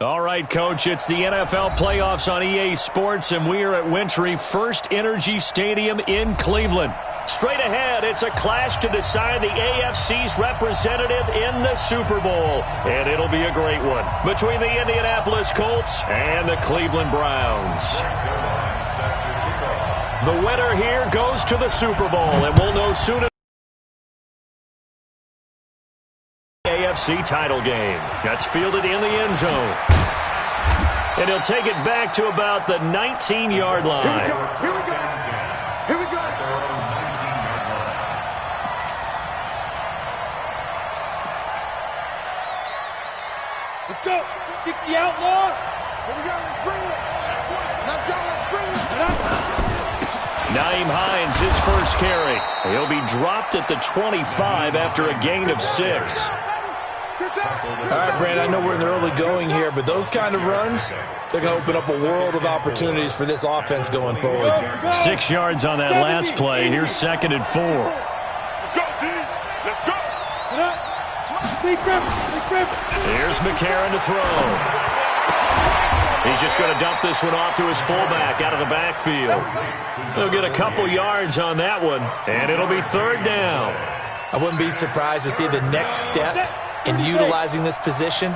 All right, Coach, it's the NFL playoffs on EA Sports, and we are at Wintry First Energy Stadium in Cleveland. Straight ahead, it's a clash to decide the AFC's representative in the Super Bowl, and it'll be a great one between the Indianapolis Colts and the Cleveland Browns. The winner here goes to the Super Bowl, and we'll know soon enough. AFC title game. That's fielded in the end zone. And he'll take it back to about the 19-yard line. Here we go. Here we go. Let's go. 60 outlaw. Here we go. Let's bring it. Let's go. Let's bring it. Nyheim Hines, his first carry. He'll be dropped at the 25 after a gain of 6. All right, Brand, I know we're in the early going here, but those kind of runs, they're going to open up a world of opportunities for this offense going forward. 6 yards on that last play. Here's 2nd and 4. Let's go, D. Let's go. Here's McCarron to throw. He's just going to dump this one off to his fullback out of the backfield. He'll get a couple yards on that one, and it'll be 3rd down. I wouldn't be surprised to see the next step in utilizing this position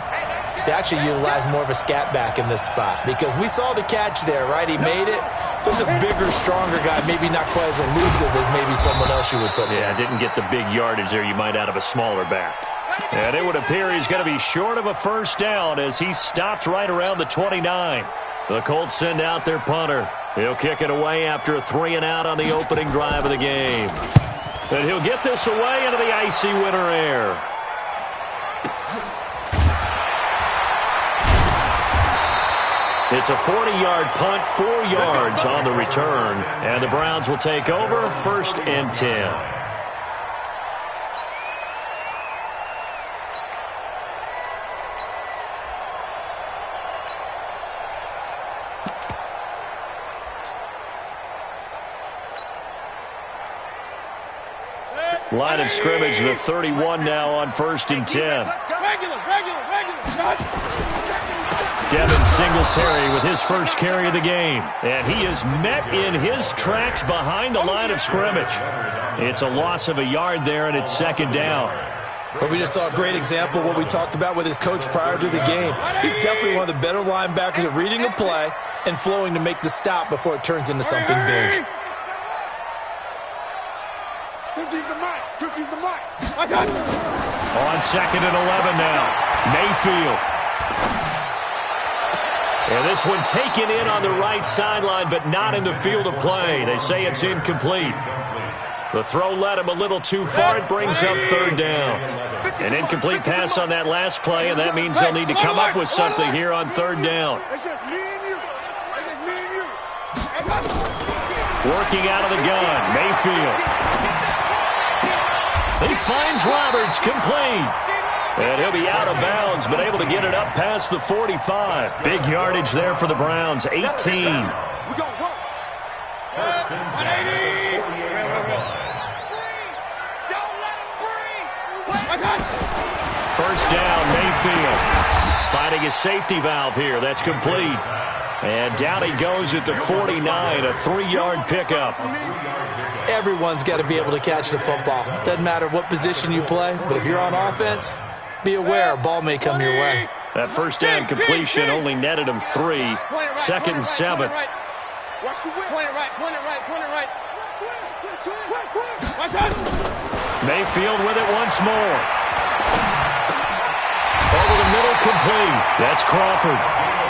is to actually utilize more of a scat back in this spot, because we saw the catch there, right? He made it. There's a bigger, stronger guy, maybe not quite as elusive as maybe someone else you would put there. Yeah, didn't get the big yardage there you might out of a smaller back. And it would appear he's going to be short of a first down as he stopped right around the 29. The Colts send out their punter. He'll kick it away after a 3-and-out on the opening drive of the game. And he'll get this away into the icy winter air. It's a 40-yard punt, 4 yards on the return, and the Browns will take over 1st and 10. Line of scrimmage, the 31 now on 1st and 10. Devin Singletary with his first carry of the game. And he is met in his tracks behind the line of scrimmage. It's a loss of a yard there, and it's 2nd down. But we just saw a great example of what we talked about with his coach prior to the game. He's definitely one of the better linebackers at reading a play and flowing to make the stop before it turns into something big. 50's the mic. 50's the mic. On 2nd and 11 now. Mayfield. And this one taken in on the right sideline, but not in the field of play. They say it's incomplete. The throw led him a little too far. It brings up 3rd down. An incomplete pass on that last play, and that means they'll need to come up with something here on 3rd down. It's just me and you. It's just me and you. Working out of the gun, Mayfield. He finds Roberts, complete. And he'll be out of bounds, but able to get it up past the 45. Big yardage there for the Browns, 18. We're going to work. First down, Mayfield. Finding his safety valve here. That's complete. And down he goes at the 49, a 3-yard pickup. Everyone's got to be able to catch the football. Doesn't matter what position you play, but if you're on offense, be aware a ball may come your way. That first down completion only netted him 3. 2nd and 7. Mayfield with it once more. Over the middle, complete. That's Crawford.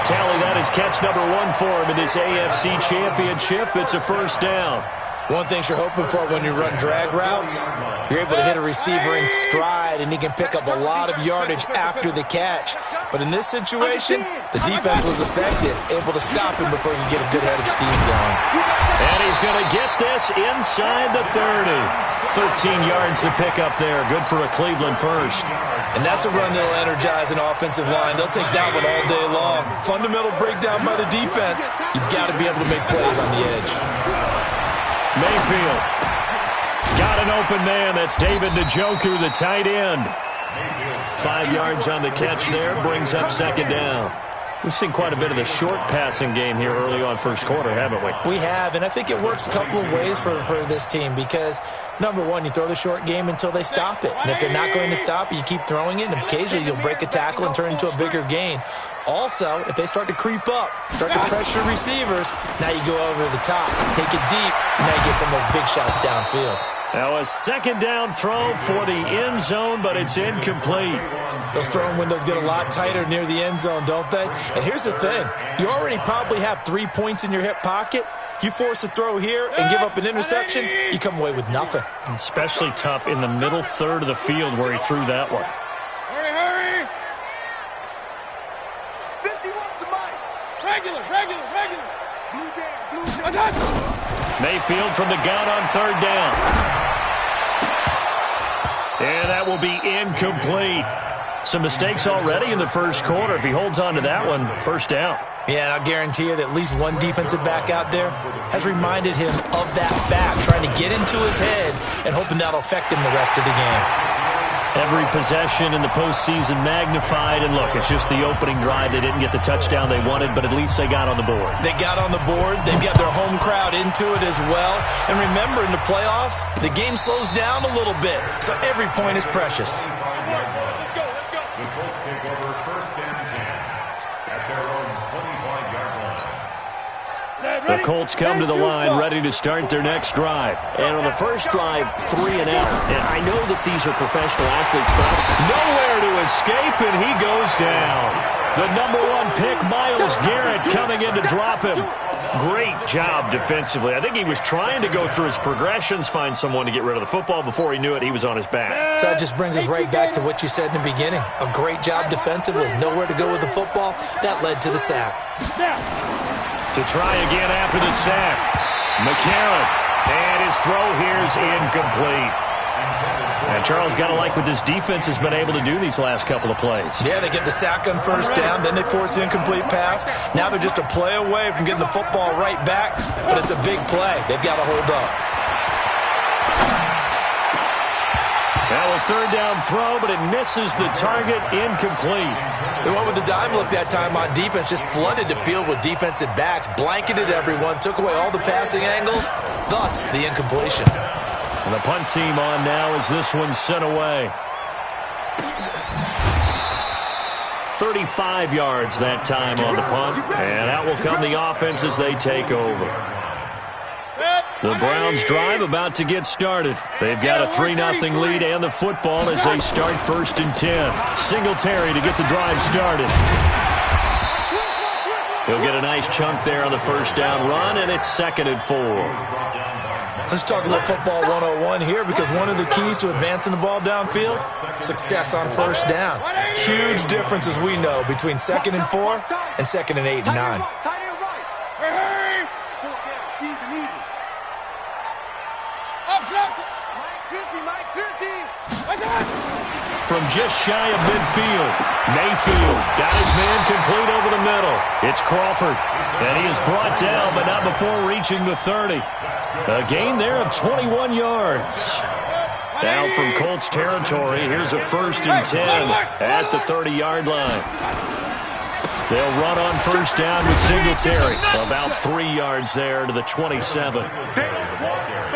Tally, that is catch number 1 for him in this AFC Championship. It's a first down. One thing you're hoping for when you run drag routes, you're able to hit a receiver in stride, and he can pick up a lot of yardage after the catch. But in this situation, the defense was effective, able to stop him before he could get a good head of steam going. And he's going to get this inside the 30. 13 yards to pick up there. Good for a Cleveland first. And that's a run that'll energize an offensive line. They'll take that one all day long. Fundamental breakdown by the defense. You've got to be able to make plays on the edge. Mayfield got an open man. That's David Njoku, the tight end. 5 yards on the catch there. Brings up 2nd down. We've seen quite a bit of the short passing game here early on first quarter, haven't we? We have, and I think it works a couple of ways for this team because, number one, you throw the short game until they stop it. And if they're not going to stop it, you keep throwing it, and occasionally you'll break a tackle and turn into a bigger gain. Also, if they start to creep up, start to pressure receivers, now you go over the top, take it deep, and now you get some of those big shots downfield. Now a second down throw for the end zone, but it's incomplete. Those throwing windows get a lot tighter near the end zone, don't they? And here's the thing. You already probably have 3 points in your hip pocket. You force a throw here and give up an interception, you come away with nothing. Especially tough in the middle third of the field where he threw that one. Hurry, hurry! 51 to Mike. Regular. Blue down. Mayfield from the gun on third down. And that will be incomplete. Some mistakes already in the first quarter. If he holds on to that one, first down. Yeah, and I'll guarantee you that at least one defensive back out there has reminded him of that fact, trying to get into his head and hoping that'll affect him the rest of the game. Every possession in the postseason magnified, and look, it's just the opening drive. They didn't get the touchdown they wanted, but at least they got on the board. They got on the board. They've got their home crowd into it as well. And remember, in the playoffs, the game slows down a little bit, so every point is precious. The Colts take over first and 10 at their own 25-yard line. The Colts come to the line ready to start their next drive. And on the first drive, 3 and out. And I know that these are professional athletes, but nowhere to escape, and he goes down. The number 1 pick, Myles Garrett, coming in to drop him. Great job defensively. I think he was trying to go through his progressions, find someone to get rid of the football. Before he knew it, he was on his back. So that just brings us right back to what you said in the beginning. A great job defensively. Nowhere to go with the football. That led to the sack. To try again after the sack. McCarron. And his throw here is incomplete. And Charles, got to like what this defense has been able to do these last couple of plays. Yeah, they get the sack on first down, then they force the incomplete pass. Now they're just a play away from getting the football right back, but it's a big play. They've got to hold up. Now a third down throw, but it misses the target, incomplete. They went with the dime look that time on defense, just flooded the field with defensive backs, blanketed everyone, took away all the passing angles, thus the incompletion. And the punt team on now as this one's sent away. 35 yards that time on the punt. And out will come the offense as they take over. The Browns drive about to get started. They've got a 3-0 lead and the football as they start first and 10. Singletary to get the drive started. He'll get a nice chunk there on the first down run, and it's 2nd and 4. Let's talk a little football 101 here, because one of the keys to advancing the ball downfield, success on first down. Huge difference, as we know, between 2nd and 4 and 2nd and 8 and 9. From just shy of midfield, Mayfield got his man complete over the middle. It's Crawford, and he is brought down, but not before reaching the 30. A gain there of 21 yards. Now from Colts territory, here's a 1st and 10 at the 30-yard line. They'll run on first down with Singletary. About 3 yards there to the 27.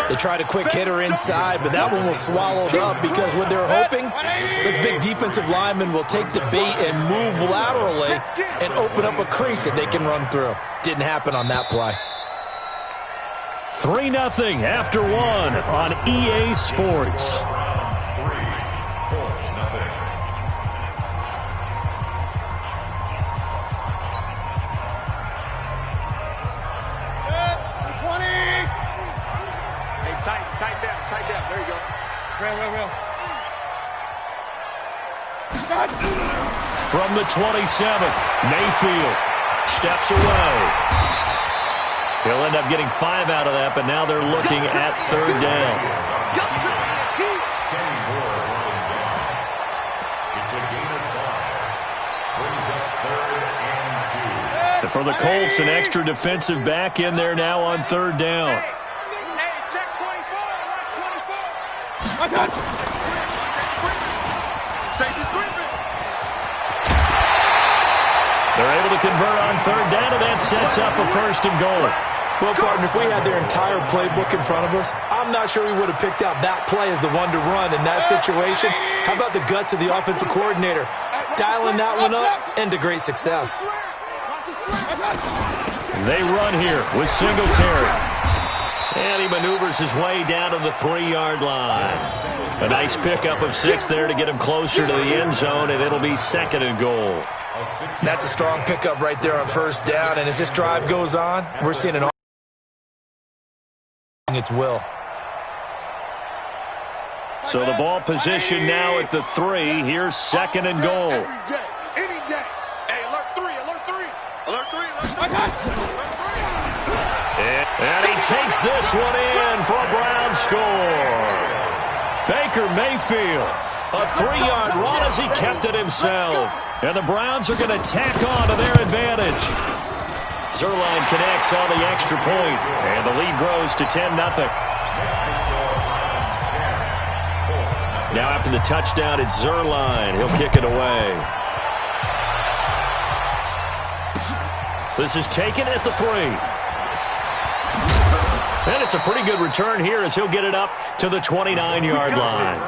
They tried a quick hitter inside, but that one was swallowed up because what they're hoping, those big defensive linemen will take the bait and move laterally and open up a crease that they can run through. Didn't happen on that play. 3-0 after 1 on EA Sports. From the 27, Mayfield steps away. He'll end up getting 5 out of that, but now they're looking at 3rd down. And for the Colts, an extra defensive back in there now on 3rd down. They're able to convert on third down, and that sets up a 1st and goal. Well, partner, if we had their entire playbook in front of us, I'm not sure we would have picked out that play as the one to run in that situation. How about the guts of the offensive coordinator? Dialing that one up into great success. They run here with Singletary. And he maneuvers his way down to the 3-yard line. A nice pickup of 6 there to get him closer to the end zone, and it'll be 2nd and goal. That's a strong pickup right there on 1st down, and as this drive goes on, we're seeing an its will. So the ball position now at the 3. Here's 2nd and goal. Any day. Hey, alert 3, alert 3. Alert 3, alert 3. And he takes this one in for a Brown score. Baker Mayfield, a 3-yard run as he kept it himself. And the Browns are going to tack on to their advantage. Zuerlein connects on the extra point, and the lead grows to 10-0. Now after the touchdown, it's Zuerlein. He'll kick it away. This is taken at the 3. And it's a pretty good return here as he'll get it up to the 29-yard line.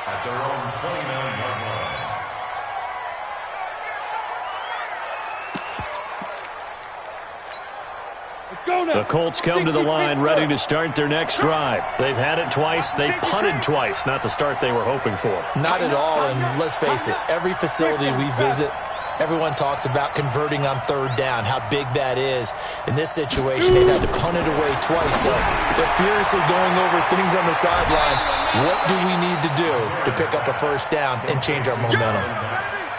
At their own 29-yard line. Let's go now. The Colts come to the line ready to start their next drive. They've had it twice. They've punted twice. Not the start they were hoping for. Not at all, and let's face it, every facility we visit, everyone talks about converting on 3rd down, how big that is. In this situation, they've had to punt it away twice, so they're furiously going over things on the sidelines. What do we need to do to pick up a 1st down and change our momentum?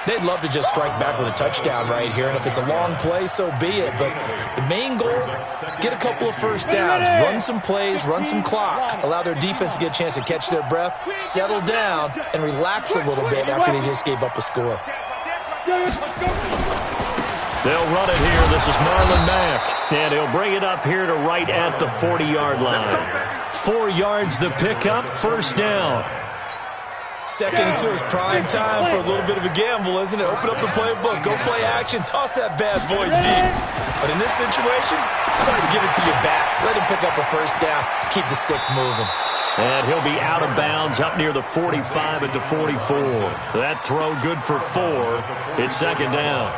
They'd love to just strike back with a touchdown right here, and if it's a long play, so be it. But the main goal, get a couple of 1st downs, run some plays, run some clock, allow their defense to get a chance to catch their breath, settle down, and relax a little bit after they just gave up a score. They'll run it here. This is Marlon Mack. And he'll bring it up here to right at the 40-yard line. 4 yards the pickup, 1st down. 2nd until it's prime time for a little bit of a gamble, isn't it? Open up the playbook, go play action, toss that bad boy deep. But in this situation, try to give it to your back. Let him pick up a 1st down, keep the sticks moving. And he'll be out of bounds up near the 45 at the 44. That throw good for 4. It's 2nd down.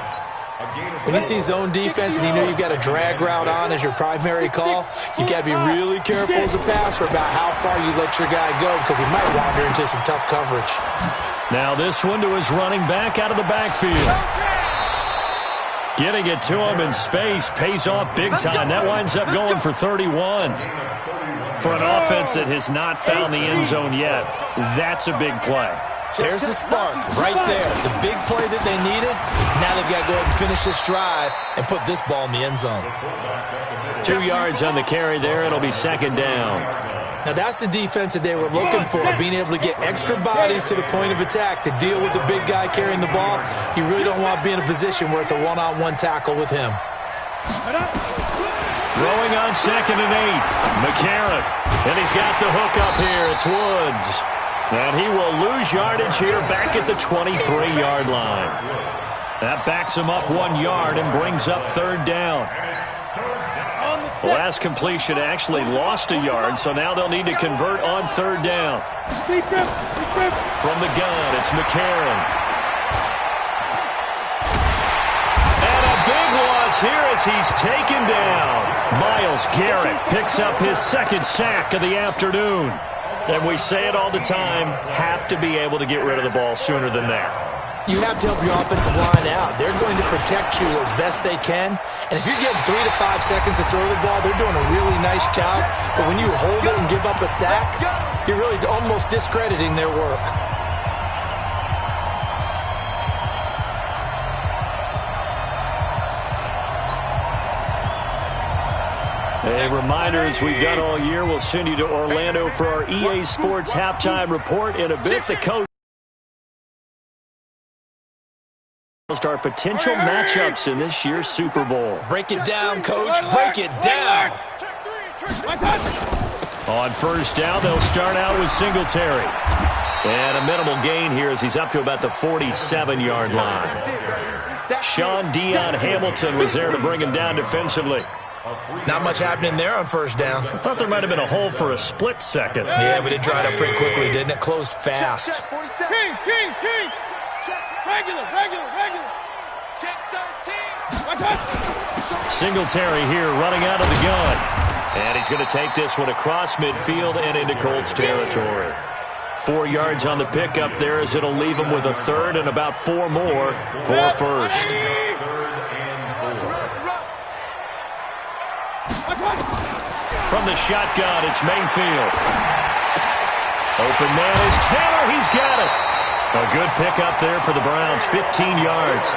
When you see zone defense and you know you've got a drag route on as your primary call, you got to be really careful as a passer about how far you let your guy go because he might wander into some tough coverage. Now this one to his running back out of the backfield. Getting it to him in space pays off big time. That winds up going for 31. For an offense that has not found the end zone yet, that's a big play. There's the spark right there. The big play that they needed. Now they've got to go ahead and finish this drive and put this ball in the end zone. 2 yards on the carry there. It'll be 2nd down. Now that's the defense that they were looking for, being able to get extra bodies to the point of attack to deal with the big guy carrying the ball. You really don't want to be in a position where it's a one-on-one tackle with him. Throwing on 2nd and 8. McCarron. And he's got the hook up here. It's Woods. And he will lose yardage here back at the 23-yard line. That backs him up 1 yard and brings up 3rd down. The last completion actually lost a yard, so now they'll need to convert on 3rd down. From the gun, it's McCarron. And a big loss here as he's taken down. Myles Garrett picks up his 2nd sack of the afternoon. And we say it all the time, have to be able to get rid of the ball sooner than that. You have to help your offensive line out. They're going to protect you as best they can. And if you're getting 3 to 5 seconds to throw the ball, they're doing a really nice job. But when you hold it and give up a sack, you're really almost discrediting their work. A reminder, as we've done all year, we'll send you to Orlando for our EA Sports halftime report in a bit. The coach our potential matchups in this year's Super Bowl. Break it down, Coach. Break it down. On 1st down, they'll start out with Singletary. And a minimal gain here as he's up to about the 47-yard line. Sean Dion Hamilton was there to bring him down defensively. Not much happening there on first down. I thought there might have been a hole for a split second. Yeah, but it dried up pretty quickly, didn't it? Closed fast. King. Regular. Check 13. Singletary here running out of the gun. And he's going to take this one across midfield and into Colts territory. 4 yards on the pickup there as it'll leave him with a third and about 4 more for first. From the shotgun, it's Mayfield. Open man is Taylor. He's got it. A good pickup there for the Browns, 15 yards.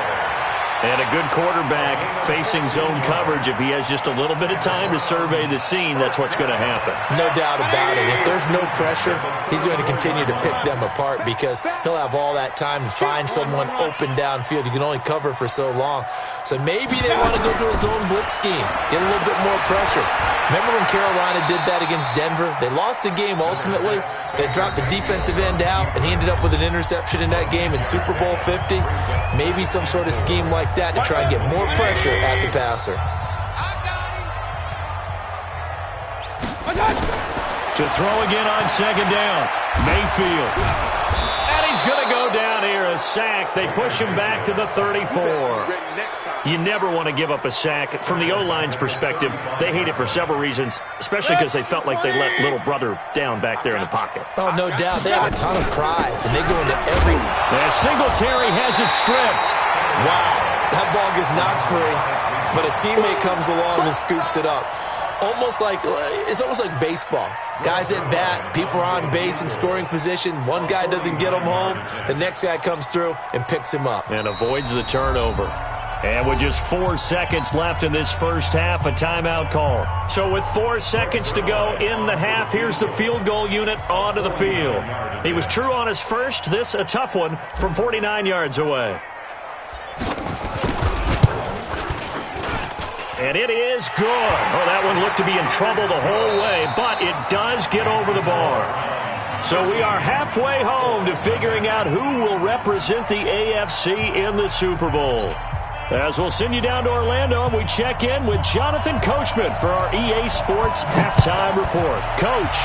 And a good quarterback facing zone coverage. If he has just a little bit of time to survey the scene, that's what's going to happen. No doubt about it. If there's no pressure, he's going to continue to pick them apart because he'll have all that time to find someone open downfield. You can only cover for so long. So maybe they want to go to a zone blitz scheme, get a little bit more pressure. Remember when Carolina did that against Denver? They lost the game ultimately. They dropped the defensive end out, and he ended up with an interception in that game in Super Bowl 50. Maybe some sort of scheme like that to try and get more pressure at the passer. To throw again on second down. Mayfield. And he's going to go down here, a sack. They push him back to the 34. You never want to give up a sack. From the O-line's perspective, they hate it for several reasons, especially because they felt like they let little brother down back there in the pocket. Oh, no doubt. They have a ton of pride, and they go into every... And Singletary has it stripped. Wow. That ball gets knocked free, but a teammate comes along and scoops it up. It's almost like baseball. Guys at bat, people are on base in scoring position. One guy doesn't get him home. The next guy comes through and picks him up. And avoids the turnover. And with just 4 seconds left in this first half, a timeout call. So with 4 seconds to go in the half, here's the field goal unit onto the field. He was true on his first. This a tough one from 49 yards away. And it is good. Oh, that one looked to be in trouble the whole way, but it does get over the bar. So we are halfway home to figuring out who will represent the AFC in the Super Bowl. As we'll send you down to Orlando, and we check in with Jonathan Coachman for our EA Sports Halftime Report. Coach,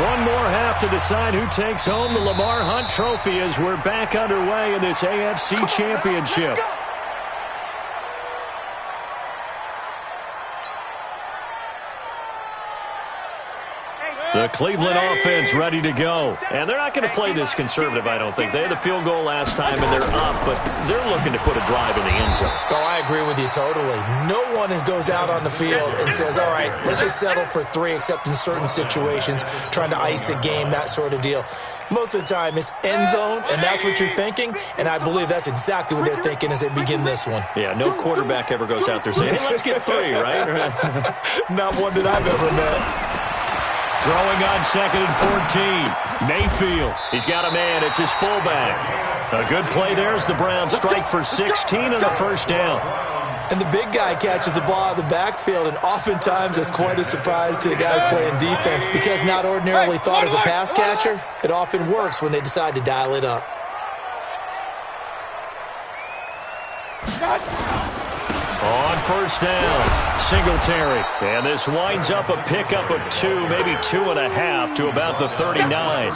one more half to decide who takes home the Lamar Hunt Trophy as we're back underway in this AFC Championship. The Cleveland offense ready to go. And they're not going to play this conservative, I don't think. They had the field goal last time, and they're up, but they're looking to put a drive in the end zone. Oh, I agree with you totally. No one goes out on the field and says, all right, let's just settle for 3, except in certain situations, trying to ice a game, that sort of deal. Most of the time, it's end zone, and that's what you're thinking, and I believe that's exactly what they're thinking as they begin this one. Yeah, no quarterback ever goes out there saying, hey, let's get 3, right? Not one that I've ever met. Throwing on second and 14. Mayfield. He's got a man. It's his fullback. A good play there as the Browns strike for 16 on the first down. And the big guy catches the ball out of the backfield, and oftentimes it's quite a surprise to the guys playing defense because not ordinarily thought as a pass catcher, it often works when they decide to dial it up. On first down, Singletary. And this winds up a pickup of 2, maybe 2.5 to about the 39.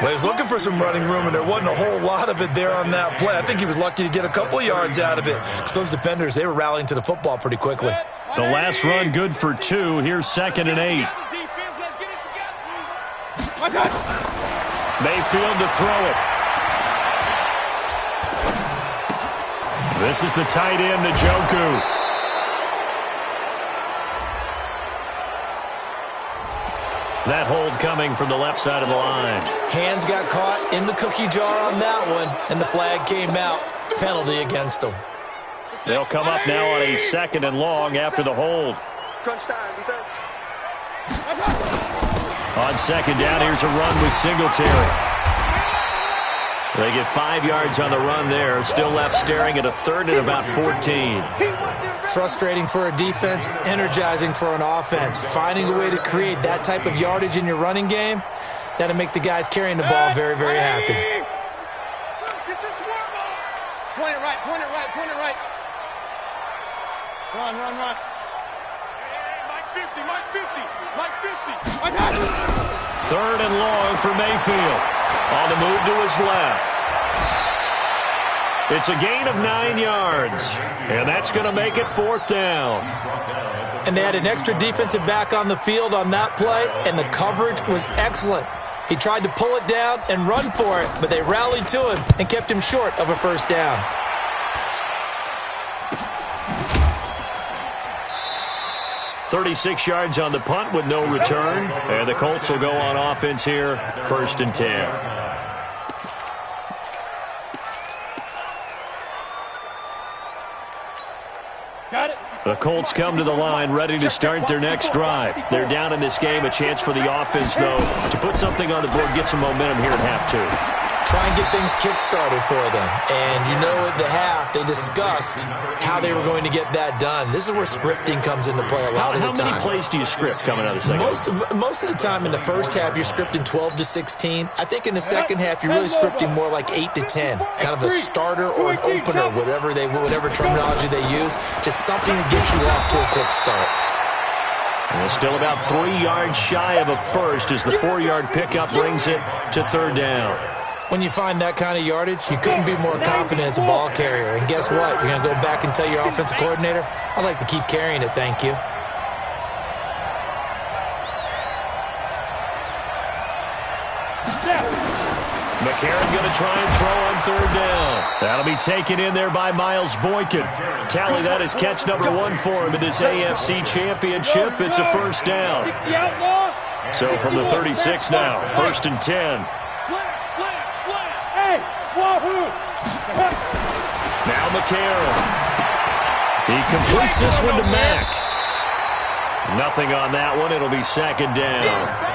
Well, he was looking for some running room, and there wasn't a whole lot of it there on that play. I think he was lucky to get a couple of yards out of it because those defenders, they were rallying to the football pretty quickly. The last run good for 2. Here's second and 8. Mayfield to throw it. This is the tight end, Njoku. That hold coming from the left side of the line. Hands got caught in the cookie jar on that one, and the flag came out. Penalty against them. They'll come up now on a second and long after the hold. Crunch time, defense. On second down, here's a run with Singletary. They get 5 yards on the run there. Still left staring at a third and about 14. Frustrating for a defense, energizing for an offense. Finding a way to create that type of yardage in your running game, that'll make the guys carrying the ball very, very happy. Point it right, point it right, point it right. Run. Hey, Mike 50, Mike 50, Mike 50. I got it. 3rd and long for Mayfield. On the move to his left. It's a gain of 9 yards. And that's going to make it 4th down. And they had an extra defensive back on the field on that play, and the coverage was excellent. He tried to pull it down and run for it, but they rallied to him and kept him short of a 1st down. .36 yards on the punt with no return. And the Colts will go on offense here, 1st and 10. Got it. The Colts come to the line ready to start their next drive. They're down in this game. A chance for the offense, though, to put something on the board, get some momentum here at half 2. Try and get things kick-started for them. And you know at the half, they discussed how they were going to get that done. This is where scripting comes into play a lot of the time. How many plays do you script coming out of the second? Most of the time in the first half, you're scripting 12 to 16. I think in the second half, you're really scripting more like 8 to 10. Kind of a starter or an opener, whatever terminology they use. Just something to get you off to a quick start. And still about 3 yards shy of a first as the 4-yard pickup brings it to 3rd down. When you find that kind of yardage, you couldn't be more confident as a ball carrier. And guess what? You're going to go back and tell your offensive coordinator, I'd like to keep carrying it, thank you. McCarron going to try and throw on 3rd down. That'll be taken in there by Miles Boykin. Tally that as catch number 1 for him in this AFC Championship. It's a 1st down. So from the 36 now, 1st and 10. Now McCarron. He completes this one to Mack. Nothing on that one. It'll be 2nd down.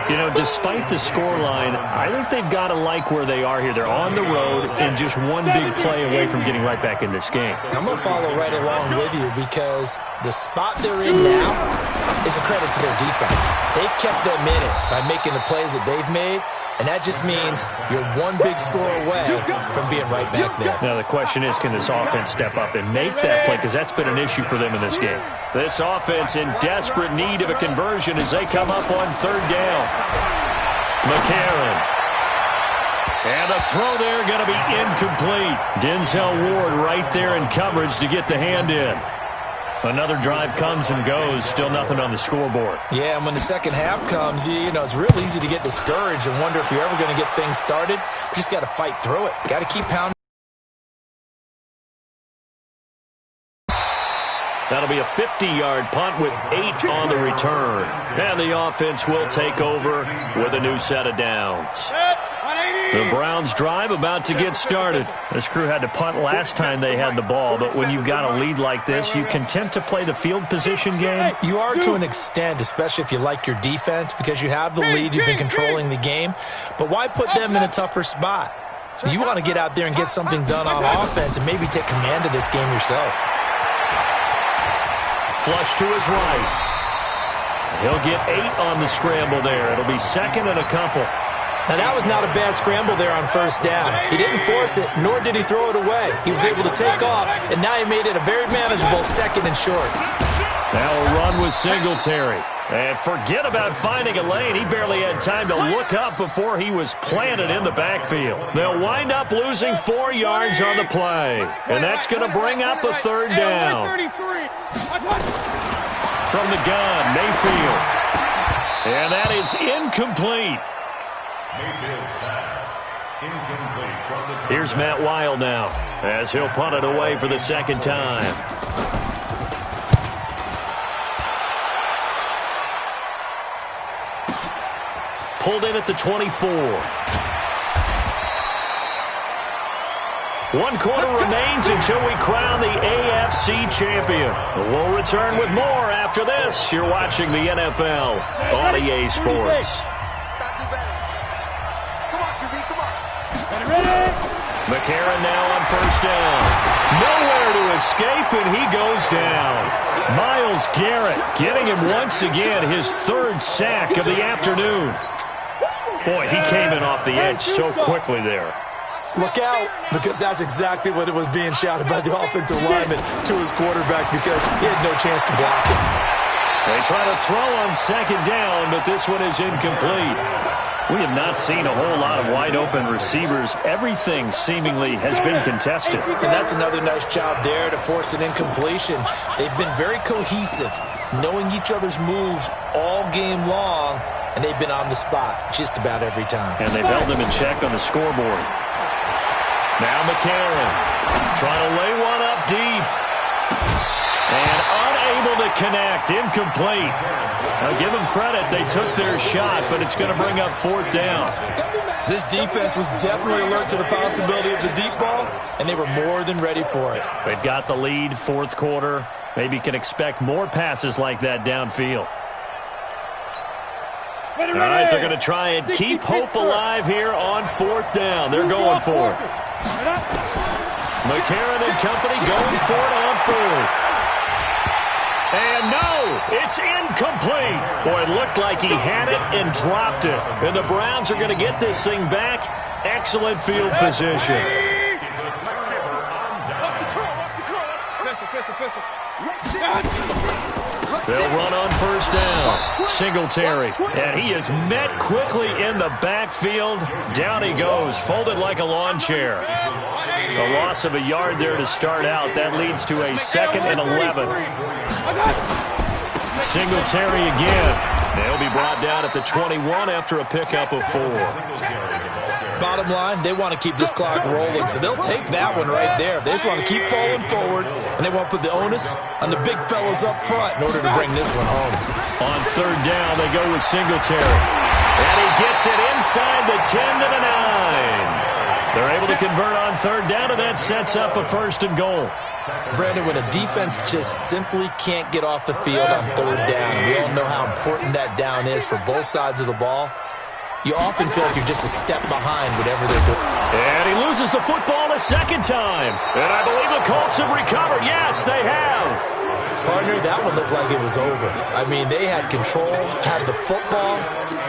You know, despite the scoreline, I think they've got to like where they are here. They're on the road and just one big play away from getting right back in this game. I'm going to follow right along with you because the spot they're in now is a credit to their defense. They've kept them in it by making the plays that they've made. And that just means you're one big score away from being right back there. Now the question is, can this offense step up and make that play? Because that's been an issue for them in this game. This offense in desperate need of a conversion as they come up on 3rd down. McCarron. And the throw there going to be incomplete. Denzel Ward right there in coverage to get the hand in. Another drive comes and goes. Still nothing on the scoreboard. Yeah, and when the second half comes, you know, it's real easy to get discouraged and wonder if you're ever going to get things started. You just got to fight through it. Got to keep pounding. That'll be a 50-yard punt with 8 on the return. And the offense will take over with a new set of downs. The Browns drive about to get started. This crew had to punt last time they had the ball, but when you've got a lead like this, you can tend to play the field position game. You are to an extent, especially if you like your defense, because you have the lead, you've been controlling the game. But why put them in a tougher spot? You want to get out there and get something done on offense and maybe take command of this game yourself. Flush to his right. He'll get 8 on the scramble there. It'll be 2nd and a couple. Now, that was not a bad scramble there on 1st down. He didn't force it, nor did he throw it away. He was able to take off, and now he made it a very manageable 2nd and short. Now a run with Singletary. And forget about finding a lane. He barely had time to look up before he was planted in the backfield. They'll wind up losing 4 yards on the play. And that's going to bring up a 3rd down. From the gun, Mayfield. And that is incomplete. Here's Matt Wild now as he'll punt it away for the 2nd time. Pulled in at the 24. 1 quarter remains until we crown the AFC champion. We'll return with more after this. You're watching the NFL on EA Sports. McCarron now on 1st down. Nowhere to escape, and he goes down. Myles Garrett getting him once again his 3rd sack of the afternoon. Boy, he came in off the edge so quickly there. Look out, because that's exactly what it was being shouted by the offensive lineman to his quarterback because he had no chance to block it. They try to throw on second down, but this one is incomplete. We have not seen a whole lot of wide-open receivers. Everything seemingly has been contested. And that's another nice job there to force an incompletion. They've been very cohesive, knowing each other's moves all game long, and they've been on the spot just about every time. And they've held them in check on the scoreboard. Now McCarron trying to lay one up deep. And unable to connect. Incomplete. Now give them credit. They took their shot, but it's going to bring up fourth down. This defense was definitely alert to the possibility of the deep ball, and they were more than ready for it. They've got the lead, fourth quarter. Maybe can expect more passes like that downfield. All right, they're going to try and keep hope alive here on fourth down. They're going for it. McCarron and company going for it on fourth. And no, it's incomplete. Boy, it looked like he had it and dropped it. And the Browns are going to get this thing back. Excellent field position. They'll run on first down. Singletary. And he is met quickly in the backfield. Down he goes, folded like a lawn chair. A loss of a yard there to start out. That leads to a 2nd and 11. Singletary again. They'll be brought down at the 21 after a pickup of 4. Bottom line, they want to keep this clock rolling, so they'll take that one right there. They just want to keep falling forward, and they want to put the onus on the big fellas up front in order to bring this one home. On third down, they go with Singletary. And he gets it inside the 10 to the 9. They're able to convert on third down, and that sets up a 1st and goal. Brandon, when a defense just simply can't get off the field on third down, and we all know how important that down is for both sides of the ball, you often feel like you're just a step behind whatever they're doing. And he loses the football a second time. And I believe the Colts have recovered. Yes, they have. Partner, that one looked like it was over. I mean, they had control, had the football,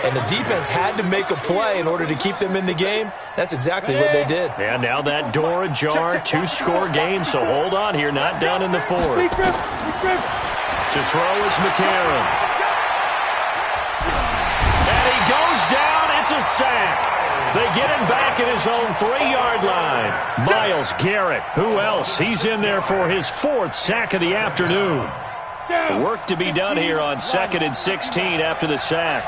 and the defense had to make a play in order to keep them in the game. That's exactly what they did. And now that door ajar, 2-score game, so hold on here, not down in the 4th. To throw is McCarron. And he goes down. It's a sack. They get him back at his own 3-yard line. Myles Garrett, who else? He's in there for his 4th sack of the afternoon. Work to be done here on 2nd and 16 after the sack.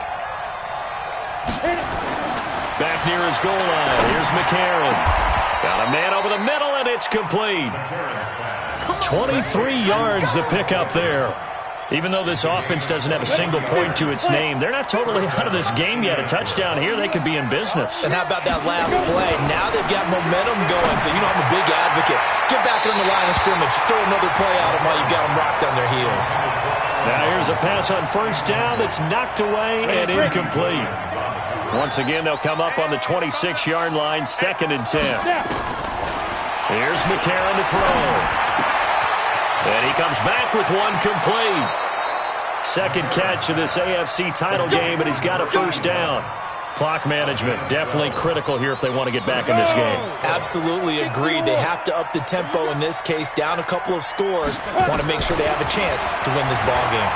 Back near his goal line. Here's McCarron. Got a man over the middle, and it's complete. 23 yards the pickup there. Even though this offense doesn't have a single point to its name, they're not totally out of this game yet. A touchdown here, they could be in business. And how about that last play? Now they've got momentum going, so you know I'm a big advocate. Get back on the line of scrimmage. Throw another play at them while you've got them rocked on their heels. Now here's a pass on first down that's knocked away and incomplete. Once again, they'll come up on the 26-yard line, 2nd and 10. Here's McCarron to throw. And he comes back with one complete. 2nd catch of this AFC title game, and he's got a 1st down. Clock management, definitely critical here if they want to get back in this game. Absolutely agreed. They have to up the tempo in this case, down a couple of scores. Want to make sure they have a chance to win this ball game.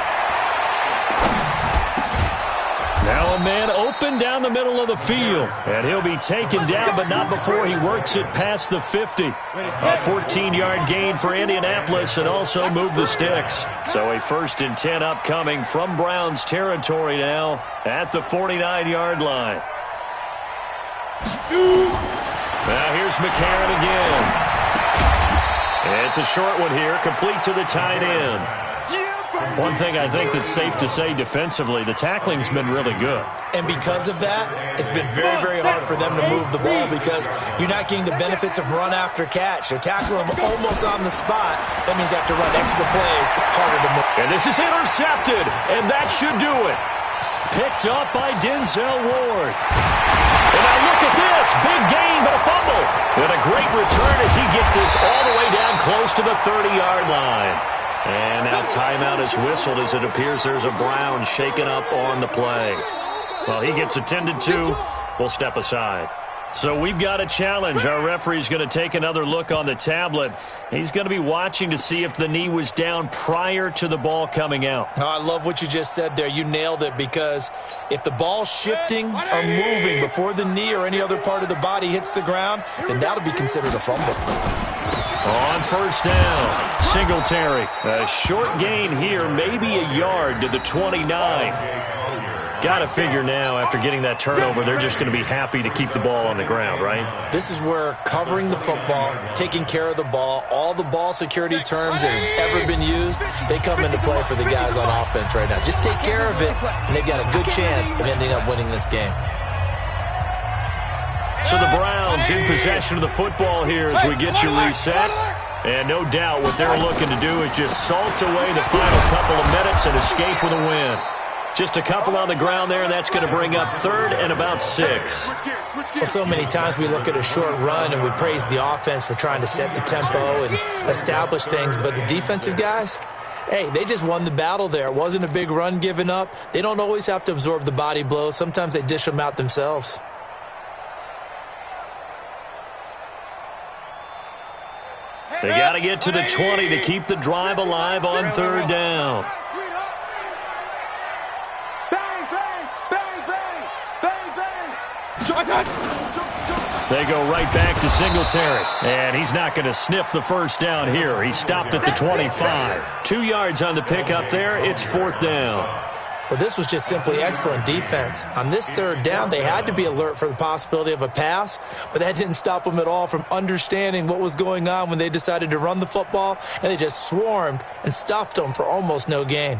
Now a man open down the middle of the field. And he'll be taken down, but not before he works it past the 50. A 14-yard gain for Indianapolis and also move the sticks. So a 1st and 10 upcoming from Browns territory now at the 49-yard line. Now here's McCarron again. It's a short one here, complete to the tight end. One thing I think that's safe to say defensively, the tackling's been really good. And because of that, it's been very, very hard for them to move the ball because you're not getting the benefits of run after catch. They're tackling them almost on the spot. That means they have to run extra plays, harder to move. And this is intercepted, and that should do it. Picked up by Denzel Ward. And now look at this. Big gain, but a fumble. And a great return as he gets this all the way down close to the 30-yard line. And now timeout is whistled as it appears there's a Brown shaken up on the play. Well, he gets attended to. We'll step aside. So we've got a challenge. Our referee's going to take another look on the tablet. He's going to be watching to see if the knee was down prior to the ball coming out. Oh, I love what you just said there. You nailed it, because if the ball's shifting or moving before the knee or any other part of the body hits the ground, then that'll be considered a fumble. On first down, Singletary. A short gain here, maybe a yard to the 29. Got to figure now, after getting that turnover, they're just going to be happy to keep the ball on the ground, right? This is where covering the football, taking care of the ball, all the ball security terms that have ever been used, they come into play for the guys on offense right now. Just take care of it, and they've got a good chance of ending up winning this game. So the Browns in possession of the football here as we get you reset. And no doubt what they're looking to do is just salt away the final couple of minutes and escape with a win. Just a couple on the ground there, and that's going to bring up 3rd and about 6. Well, so many times we look at a short run and we praise the offense for trying to set the tempo and establish things, but the defensive guys, hey, they just won the battle there. It wasn't a big run given up. They don't always have to absorb the body blows. Sometimes they dish them out themselves. They got to get to the 20 to keep the drive alive on 3rd down. They go right back to Singletary, and he's not going to sniff the first down here. He stopped at the 25. 2 yards on the pickup there. It's 4th down. Well, this was just simply excellent defense. On this 3rd down, they had to be alert for the possibility of a pass, but that didn't stop them at all from understanding what was going on when they decided to run the football, and they just swarmed and stuffed them for almost no gain.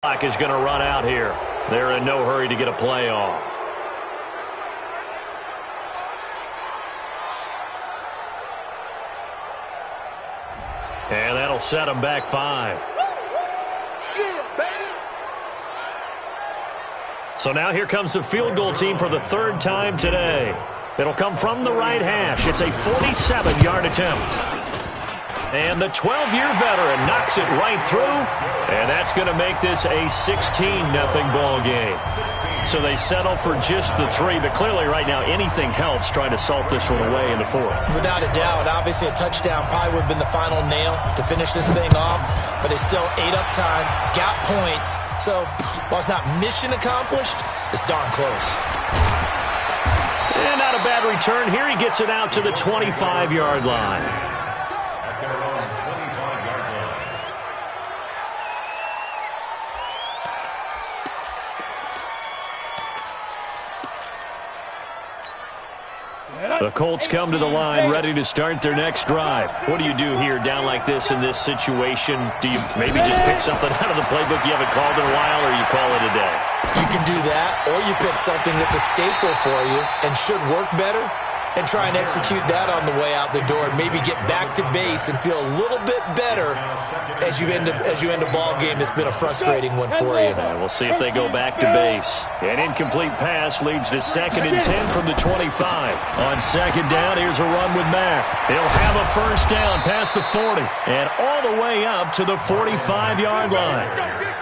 Clock is going to run out here. They're in no hurry to get a play off. And that'll set them back 5. So now here comes the field goal team for the 3rd time today. It'll come from the right hash. It's a 47-yard attempt. And the 12-year veteran knocks it right through, and that's going to make this a 16-0 ball game. So they settle for just the 3, but clearly right now anything helps trying to salt this one away in the 4th. Without a doubt, obviously a touchdown probably would have been the final nail to finish this thing off, but it's still ate up time, got points. So while it's not mission accomplished, it's darn close. And not a bad return here. He gets it out to the 25-yard line. The Colts come to the line ready to start their next drive. What do you do here down like this in this situation? Do you maybe just pick something out of the playbook you haven't called in a while, or you call it a day? You can do that, or you pick something that's a staple for you and should work better and try and execute that on the way out the door and maybe get back to base and feel a little bit better as you end a ball game that's been a frustrating one for you. We'll see if they go back to base. An incomplete pass leads to 2nd and 10 from the 25. On 2nd down, here's a run with Mack. He'll have a first down past the 40 and all the way up to the 45-yard line.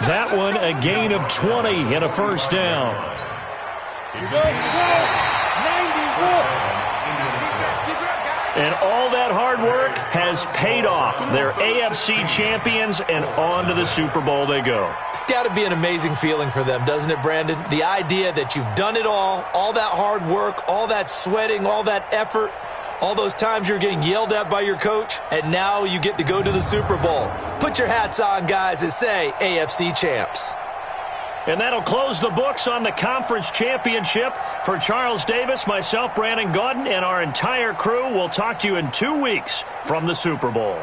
That one a gain of 20 and a first down. And all that hard work has paid off. They're AFC champions, and on to the Super Bowl they go. It's got to be an amazing feeling for them, doesn't it, Brandon? The idea that you've done it all that hard work, all that sweating, all that effort, all those times you're getting yelled at by your coach, and now you get to go to the Super Bowl. Put your hats on, guys, and say AFC champs. And that'll close the books on the conference championship. For Charles Davis, myself, Brandon Gaudin, and our entire crew, we'll talk to you in 2 weeks from the Super Bowl.